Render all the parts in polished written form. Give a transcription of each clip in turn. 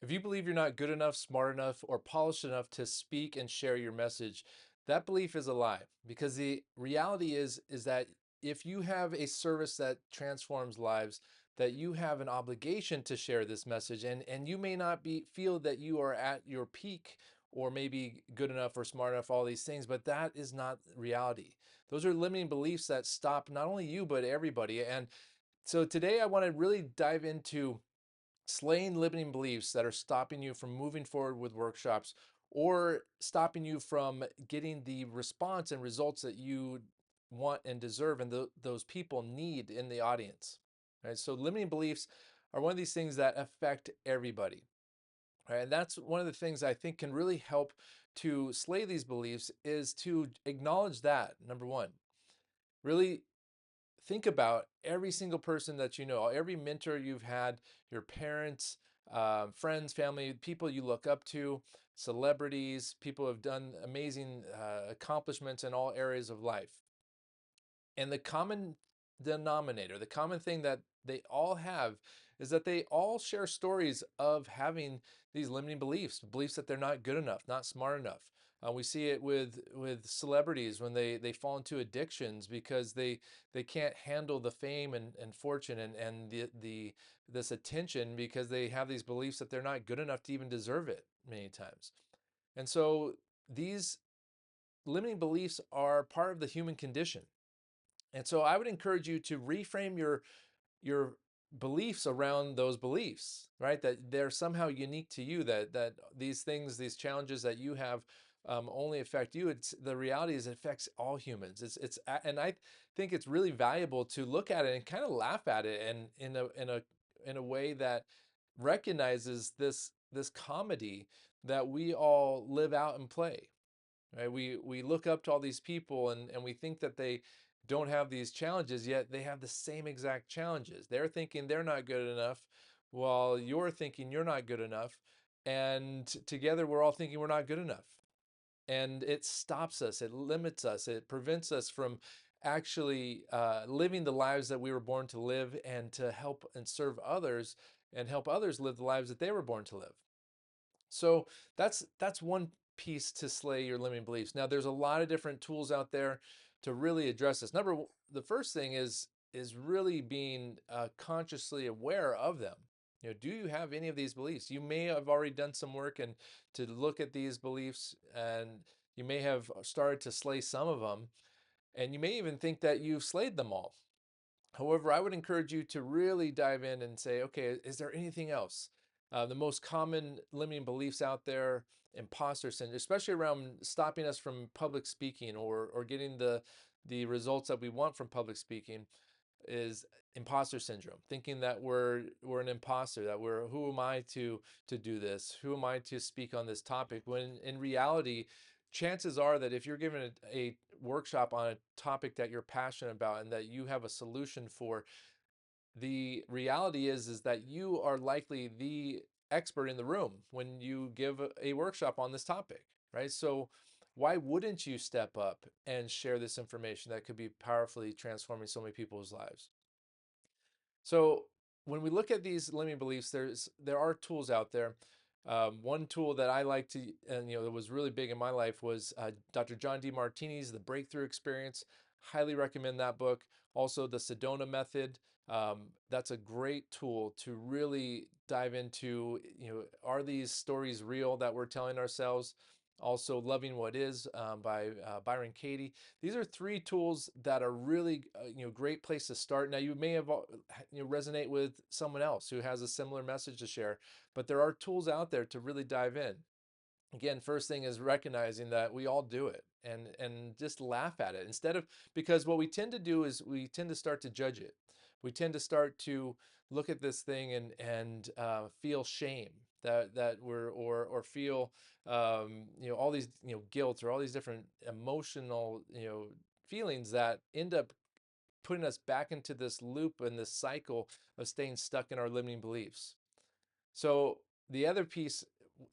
If you believe you're not good enough, smart enough, or polished enough to speak and share your message, that belief is a lie, because the reality is that if you have a service that transforms lives, that you have an obligation to share this message, and you may not be feel that you are at your peak or maybe good enough or smart enough, all these things, but that is not reality. Those are limiting beliefs that stop not only you but everybody. And so today I want to really dive into slaying limiting beliefs that are stopping you from moving forward with workshops or stopping you from getting the response and results that you want and deserve and those people need in the audience. Right? So limiting beliefs are one of these things that affect everybody. Right? And that's one of the things I think can really help to slay these beliefs is to acknowledge that, number one. Really think about every single person that you know, every mentor you've had, your parents, friends, family, people you look up to, celebrities, people who have done amazing accomplishments in all areas of life. And the common denominator, the common thing that they all have is that they all share stories of having these limiting beliefs, beliefs that they're not good enough, not smart enough. We see it with celebrities when they fall into addictions because they can't handle the fame and fortune and the this attention because they have these beliefs that they're not good enough to even deserve it many times. And so these limiting beliefs are part of the human condition. And so I would encourage you to reframe your beliefs around those beliefs, right? That they're somehow unique to you, that these things, these challenges that you have only affect you. It's the reality is it affects all humans. And I think it's really valuable to look at it and kind of laugh at it and in a way that recognizes this comedy that we all live out and play. Right? We look up to all these people and we think that they don't have these challenges, yet they have the same exact challenges. They're thinking they're not good enough while you're thinking you're not good enough. And together we're all thinking we're not good enough. And it stops us, it limits us, it prevents us from actually living the lives that we were born to live and to help and serve others and help others live the lives that they were born to live. So that's one piece to slay your limiting beliefs. Now, there's a lot of different tools out there to really address this. The first thing is really being consciously aware of them. You know, do you have any of these beliefs? You may have already done some work and to look at these beliefs, and you may have started to slay some of them, and you may even think that you've slayed them all. However, I would encourage you to really dive in and say, okay, is there anything else? The most common limiting beliefs out there, imposter syndrome, especially around stopping us from public speaking or getting the results that we want from public speaking, is imposter syndrome, thinking that we're an imposter, that we're who am I to do this? Who am I to speak on this topic? When in reality, chances are that if you're given a workshop on a topic that you're passionate about and that you have a solution for, the reality is that you are likely the expert in the room when you give a workshop on this topic, right? So why wouldn't you step up and share this information that could be powerfully transforming so many people's lives? So when we look at these limiting beliefs, there are tools out there. One tool that I like to, and that was really big in my life was Dr. John D. Martini's The Breakthrough Experience. Highly recommend that book. Also, the Sedona Method. That's a great tool to really dive into. Are these stories real that we're telling ourselves? Also, Loving What Is by Byron Katie. These are three tools that are really great place to start. Now you may have resonate with someone else who has a similar message to share, but there are tools out there to really dive in. Again, first thing is recognizing that we all do it and just laugh at it instead of, because what we tend to do is we tend to start to judge it. We tend to start to look at this thing and feel shame that we're or feel all these guilt or all these different emotional feelings that end up putting us back into this loop and this cycle of staying stuck in our limiting beliefs. So the other piece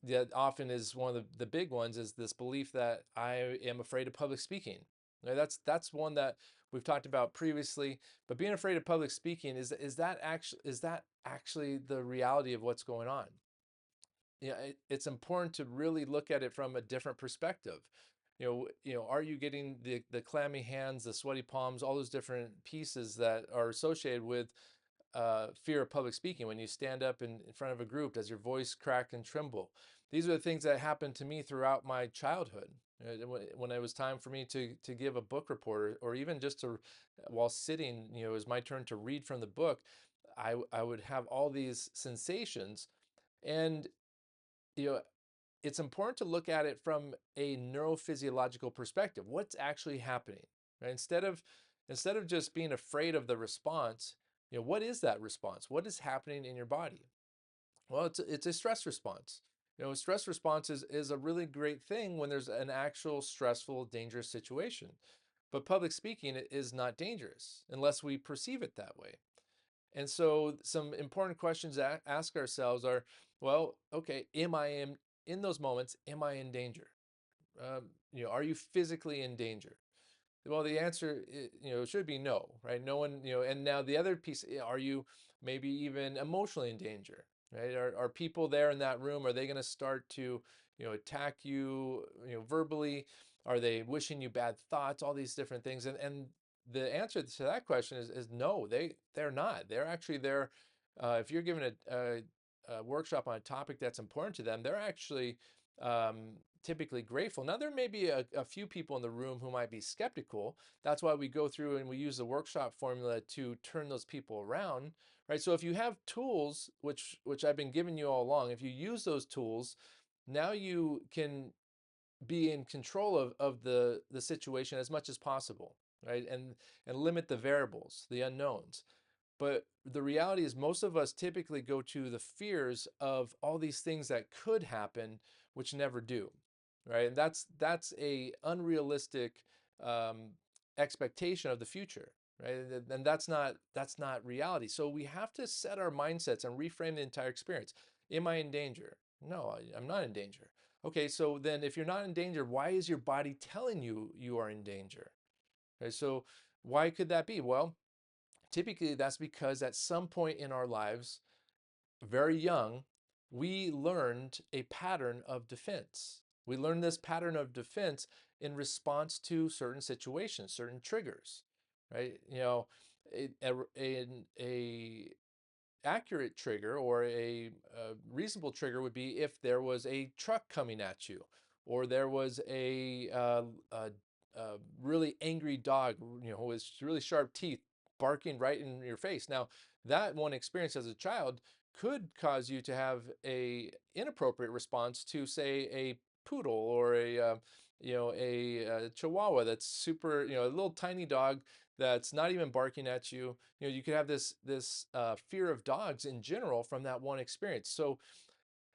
that often is one of the big ones is this belief that I am afraid of public speaking. Now, that's one that we've talked about previously. But being afraid of public speaking is that actually the reality of what's going on? it's important to really look at it from a different perspective. Are you getting the clammy hands, the sweaty palms, all those different pieces that are associated with fear of public speaking? When you stand up in front of a group, does your voice crack and tremble? These are the things that happened to me throughout my childhood. When it was time for me to give a book report, or even just to, while sitting, it was my turn to read from the book, I would have all these sensations. And you know, it's important to look at it from a neurophysiological perspective. What's actually happening, right? Instead of just being afraid of the response, what is that response? What is happening in your body? Well, it's a stress response. A stress response is a really great thing when there's an actual stressful, dangerous situation. But public speaking is not dangerous unless we perceive it that way. And so some important questions to ask ourselves are, well, okay, am I in those moments, am I in danger? Are you physically in danger? Well, the answer, should be no, right? No one, and now the other piece, are you maybe even emotionally in danger, right? Are people there in that room, are they going to start to, attack you, verbally? Are they wishing you bad thoughts, all these different things? And the answer to that question is no, they're not. They're actually there. If you're giving a workshop on a topic that's important to them, they're actually typically grateful. Now, there may be a few people in the room who might be skeptical. That's why we go through and we use the workshop formula to turn those people around, right? So if you have tools, which I've been giving you all along, if you use those tools, now you can be in control of the situation as much as possible, right? And limit the variables, the unknowns. But the reality is, most of us typically go to the fears of all these things that could happen, which never do, right? And that's a unrealistic um, expectation of the future, right? And that's not reality. So we have to set our mindsets and reframe the entire experience. Am I in danger? No, I'm not in danger. Okay, so then if you're not in danger, why is your body telling you you are in danger? Okay, so why could that be? Well, typically that's because at some point in our lives, very young, we learned a pattern of defense. We learned this pattern of defense in response to certain situations, certain triggers, right? A accurate trigger, or a reasonable trigger, would be if there was a truck coming at you, or there was a really angry dog, with really sharp teeth barking right in your face. Now, that one experience as a child could cause you to have a inappropriate response to, say, a poodle, or a chihuahua that's super, a little tiny dog that's not even barking at you. You could have this fear of dogs in general from that one experience. So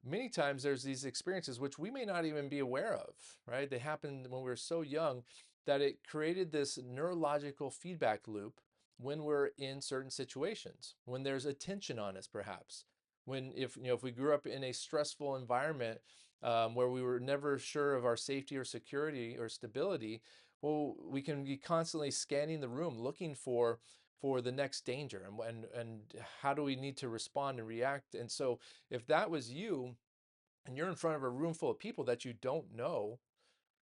many times there's these experiences which we may not even be aware of, right? They happened when we were so young that it created this neurological feedback loop when we're in certain situations, when there's attention on us, perhaps. When, if we grew up in a stressful environment, where we were never sure of our safety or security or stability, well, we can be constantly scanning the room looking for the next danger, and how do we need to respond and react. And so if that was you, and you're in front of a room full of people that you don't know,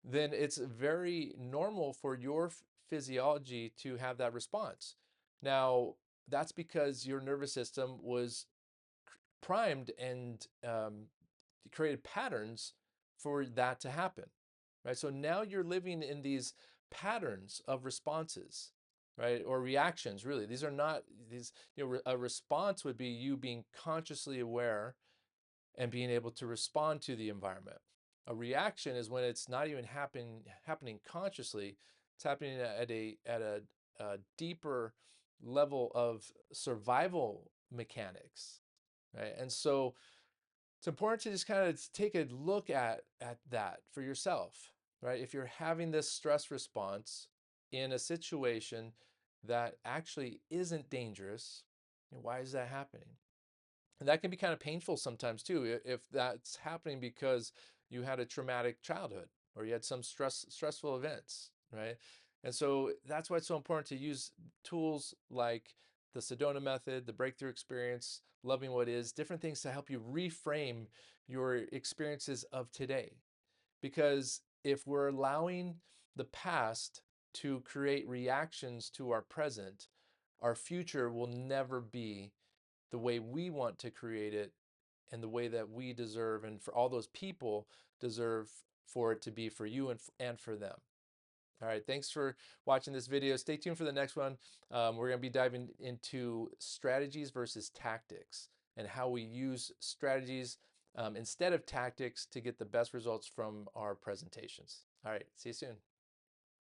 then it's very normal for your physiology to have that response. Now, that's because your nervous system was primed and created patterns for that to happen, right? So now you're living in these patterns of responses, right? Or reactions, really. These are not these, a response would be you being consciously aware and being able to respond to the environment. A reaction is when it's not even happening consciously. It's happening at a deeper level of survival mechanics, right? And so it's important to just kind of take a look at that for yourself, right? If you're having this stress response in a situation that actually isn't dangerous, why is that happening? And that can be kind of painful sometimes too, if that's happening because you had a traumatic childhood, or you had some stressful events, right? And so that's why it's so important to use tools like the Sedona method, the breakthrough experience, loving what is, different things to help you reframe your experiences of today. Because if we're allowing the past to create reactions to our present, our future will never be the way we want to create it and the way that we deserve, and for all those people deserve for it to be for you and for them. All right, thanks for watching this video. Stay tuned for the next one. We're going to be diving into strategies versus tactics and how we use strategies instead of tactics to get the best results from our presentations. All right, see you soon.